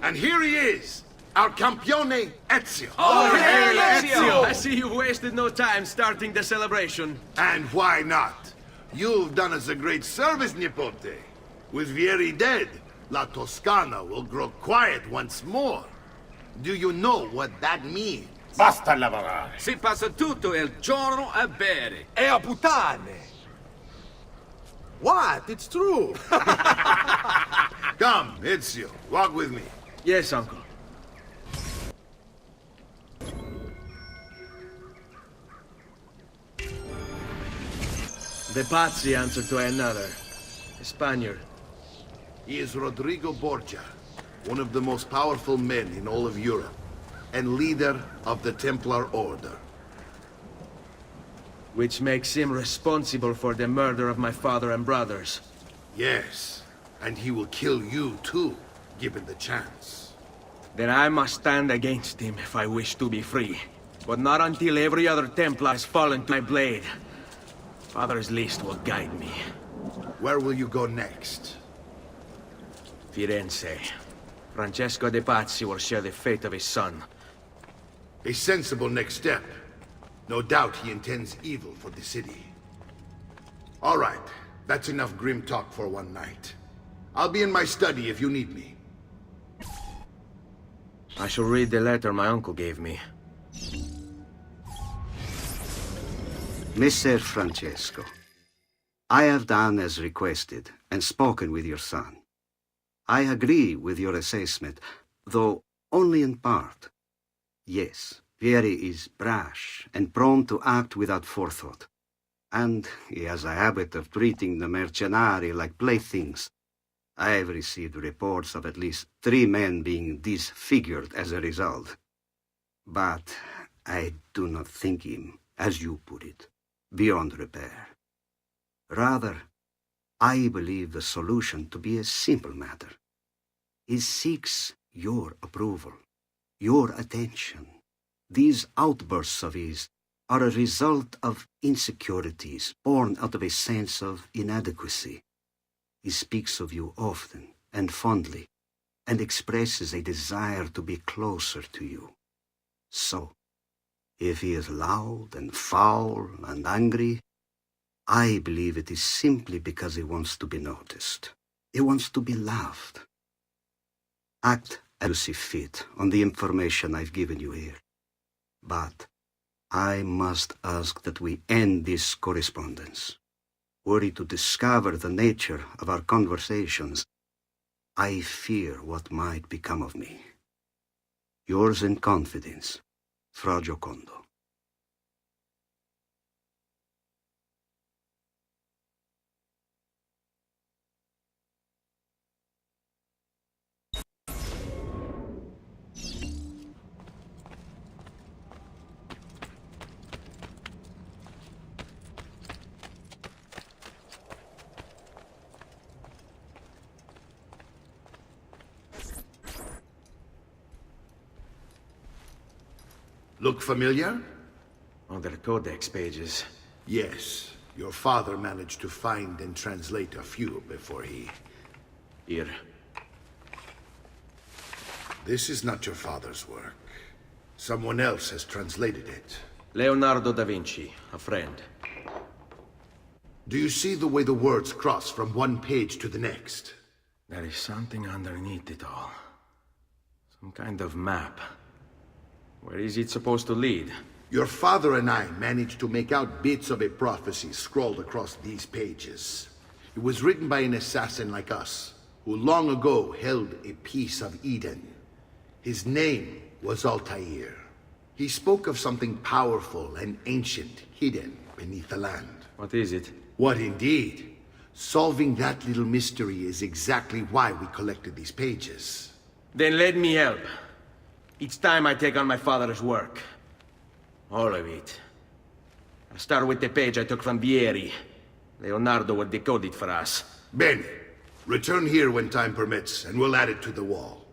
And here he is, our campione Ezio. Oh, hey, Ezio! I see you've wasted no time starting the celebration. And why not? You've done us a great service, Nipote. With Vieri dead, La Toscana will grow quiet once more. Do you know what that means? Basta lavorare. Si passa tutto il giorno a bere. E a puttane! What? It's true! Come, Ezio, walk with me. Yes, uncle. The Pazzi answer to another. A Spaniard. He is Rodrigo Borgia, one of the most powerful men in all of Europe, and leader of the Templar Order. Which makes him responsible for the murder of my father and brothers. Yes, and he will kill you too, given the chance. Then I must stand against him if I wish to be free. But not until every other Templar has fallen to my blade. Father's list will guide me. Where will you go next? Firenze. Francesco de Pazzi will share the fate of his son. A sensible next step. No doubt he intends evil for the city. All right, that's enough grim talk for one night. I'll be in my study if you need me. I shall read the letter my uncle gave me. Messer Francesco, I have done as requested and spoken with your son. I agree with your assessment, though only in part. Yes, Vieri is brash and prone to act without forethought. And he has a habit of treating the mercenari like playthings. I have received reports of at least 3 men being disfigured as a result. But I do not think him, as you put it, beyond repair. Rather, I believe the solution to be a simple matter. He seeks your approval, your attention. These outbursts of his are a result of insecurities born out of a sense of inadequacy. He speaks of you often and fondly, and expresses a desire to be closer to you. So, if he is loud and foul and angry, I believe it is simply because he wants to be noticed. He wants to be loved. Act as you see fit on the information I've given you here. But I must ask that we end this correspondence. Were he to discover the nature of our conversations, I fear what might become of me. Yours in confidence, Fra Giocondo. Look familiar? On their codex pages. Yes. Your father managed to find and translate a few before he... Here. This is not your father's work. Someone else has translated it. Leonardo da Vinci, a friend. Do you see the way the words cross from one page to the next? There is something underneath it all. Some kind of map. Where is it supposed to lead? Your father and I managed to make out bits of a prophecy scrawled across these pages. It was written by an assassin like us, who long ago held a piece of Eden. His name was Altair. He spoke of something powerful and ancient hidden beneath the land. What is it? What indeed? Solving that little mystery is exactly why we collected these pages. Then let me help. Each time I take on my father's work. All of it. I'll start with the page I took from Vieri. Leonardo will decode it for us. Bene. Return here when time permits, and we'll add it to the wall.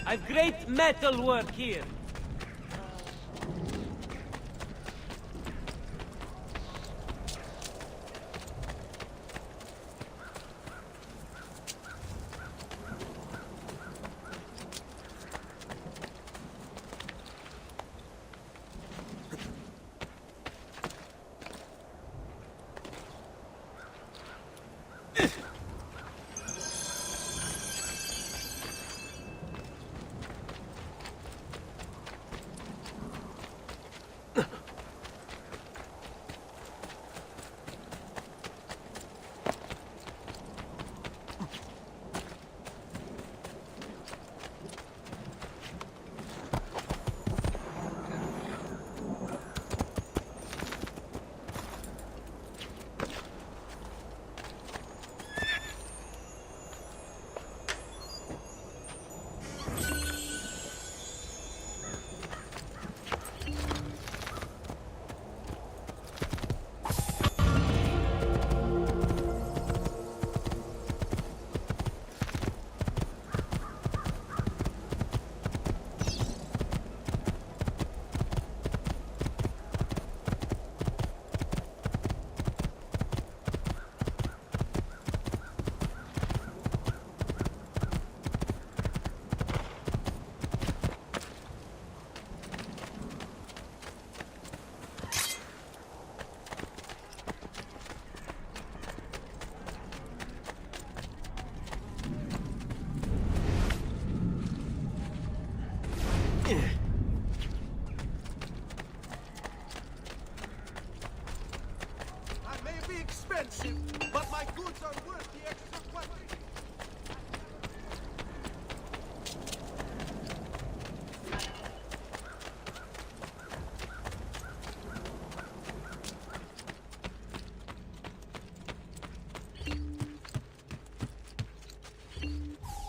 I've great metal work here. But my goods are worth the extra quantity.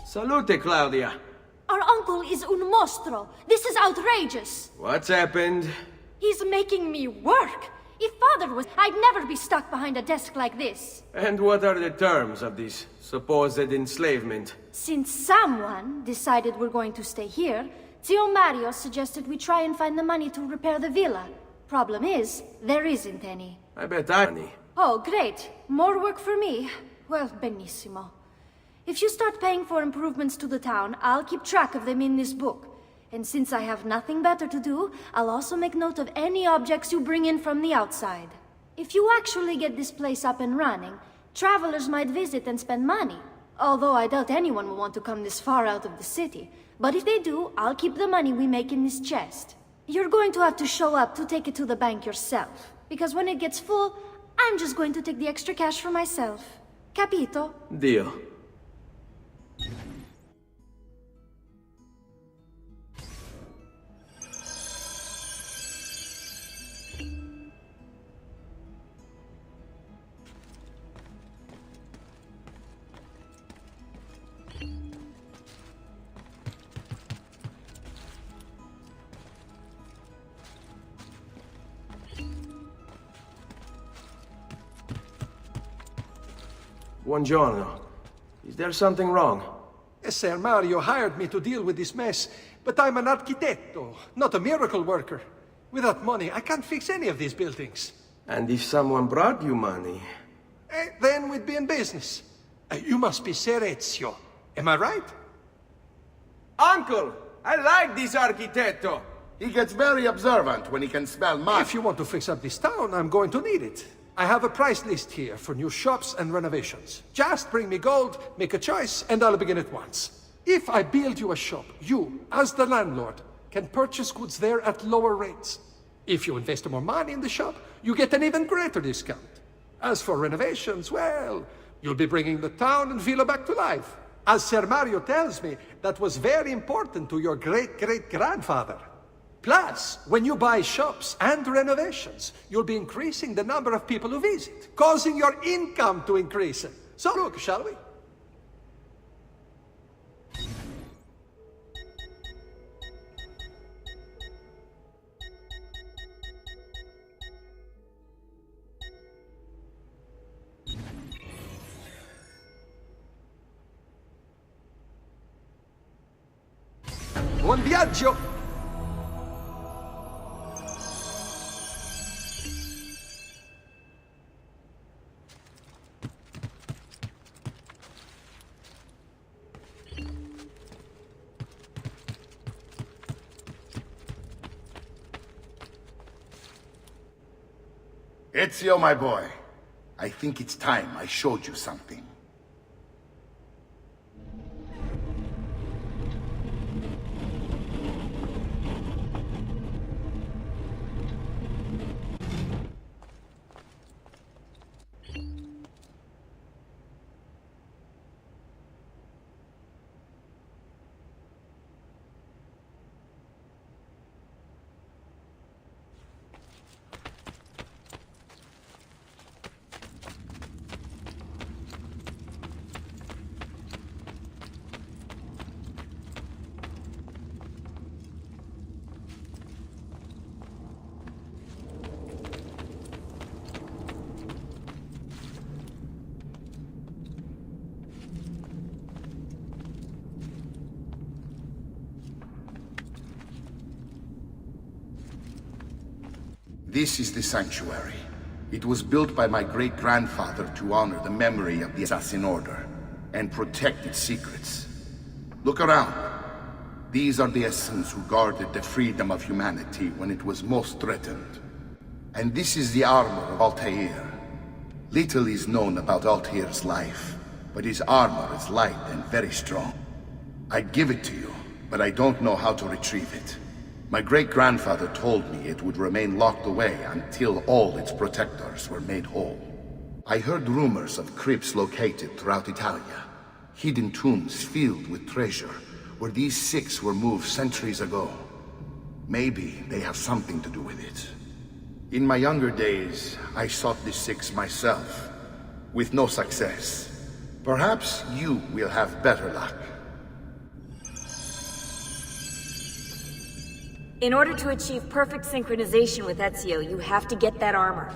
Salute, Claudia. Our uncle is un mostro. This is outrageous. What's happened? He's making me work. If father was, I'd never be stuck behind a desk like this. And what are the terms of this supposed enslavement? Since someone decided we're going to stay here, Zio Mario suggested we try and find the money to repair the villa. Problem is, there isn't any. I bet money. Oh, great. More work for me. Well, benissimo. If you start paying for improvements to the town, I'll keep track of them in this book. And since I have nothing better to do, I'll also make note of any objects you bring in from the outside. If you actually get this place up and running, travelers might visit and spend money. Although I doubt anyone will want to come this far out of the city. But if they do, I'll keep the money we make in this chest. You're going to have to show up to take it to the bank yourself. Because when it gets full, I'm just going to take the extra cash for myself. Capito? Deal. Buongiorno. Is there something wrong? Ser Mario hired me to deal with this mess, but I'm an architetto, not a miracle worker. Without money, I can't fix any of these buildings. And if someone brought you money? Then we'd be in business. You must be Ser Ezio. Am I right? Uncle! I like this architetto! He gets very observant when he can smell mud. If you want to fix up this town, I'm going to need it. I have a price list here for new shops and renovations. Just bring me gold, make a choice, and I'll begin at once. If I build you a shop, you, as the landlord, can purchase goods there at lower rates. If you invest more money in the shop, you get an even greater discount. As for renovations, well, you'll be bringing the town and villa back to life. As Ser Mario tells me, that was very important to your great-great-grandfather. Plus, when you buy shops and renovations, you'll be increasing the number of people who visit, causing your income to increase. So look, shall we? Buon viaggio! Ezio, my boy, I think it's time I showed you something. This is the sanctuary. It was built by my great-grandfather to honor the memory of the assassin order and protect its secrets. Look around. These are the assassins who guarded the freedom of humanity when it was most threatened. And this is the armor of Altair. Little is known about Altair's life, but his armor is light and very strong. I'd give it to you, but I don't know how to retrieve it. My great-grandfather told me it would remain locked away until all its protectors were made whole. I heard rumors of crypts located throughout Italia, hidden tombs filled with treasure, where these six were moved centuries ago. Maybe they have something to do with it. In my younger days, I sought the six myself, with no success. Perhaps you will have better luck. In order to achieve perfect synchronization with Ezio, you have to get that armor.